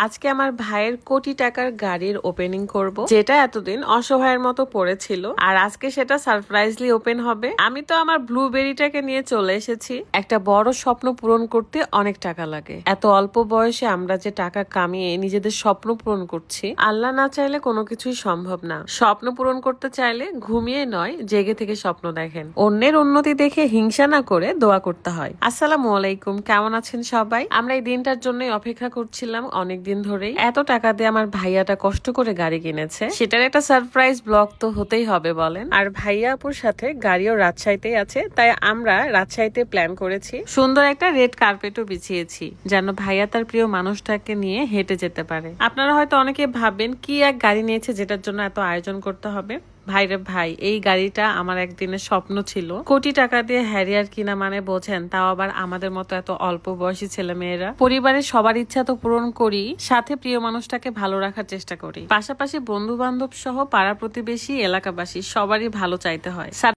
আজকে আমার ভাইয়ের কোটি টাকার গাড়ির ওপেনিং করব, যেটা এতদিন অসহায়ের মতো পড়েছিল, আর আজকে সেটা সারপ্রাইজলি ওপেন হবে। আমি তো আমার ব্লুবেরিটাকে নিয়ে চলে এসেছি। একটা বড় স্বপ্ন পূরণ করতে অনেক টাকা লাগে। এত অল্প বয়সে আমরা যে টাকা কামিয়ে নিজেদের স্বপ্ন পূরণ করছি, আল্লাহ না চাইলে কোনো কিছুই সম্ভব না। স্বপ্ন পূরণ করতে চাইলে ঘুমিয়ে নয়, জেগে থেকে স্বপ্ন দেখেন। অন্যের উন্নতি দেখে হিংসা না করে দোয়া করতে হয়। আসসালামু আলাইকুম, কেমন আছেন সবাই? আমরা এই দিনটার জন্যই অপেক্ষা করছিলাম অনেকদিন ধরেই। এত টাকা দিয়ে আমার ভাইয়াটা কষ্ট করে গাড়ি কিনেছে, সেটার একটা সারপ্রাইজ ব্লগ তো হতেই হবে বলেন। আর ভাইয়া আপুর সাথে গাড়িও রাজশাহীতেই আছে, তাই আমরা রাজশাহীতে প্ল্যান করেছি। সুন্দর একটা রেড কার্পেটও বিছিয়েছি, যেন ভাইয়া তার প্রিয় মানুষটাকে নিয়ে হেঁটে যেতে পারে। আপনারা হয়তো অনেকে ভাবেন কি এক গাড়ি নিয়েছে যেটার জন্য এত আয়োজন করতে হবে। ভাইরে ভাই, এই গাড়িটা আমার একদিনের স্বপ্ন ছিল। কোটি টাকা দিয়ে হ্যারিয়ার কিনা মানে বোঝেন, তাও আবার আমাদের মতো এত অল্প বয়সী ছেলে মেয়েরা। পরিবারের সবার ইচ্ছা তো পূরণ করি, সাথে প্রিয় মানুষটাকে ভালো রাখার চেষ্টা করি। পাশাপাশি বন্ধু বান্ধব সহ পাড়া প্রতিবেশী, এলাকাবাসী সবারই ভালো চাইতে হয়।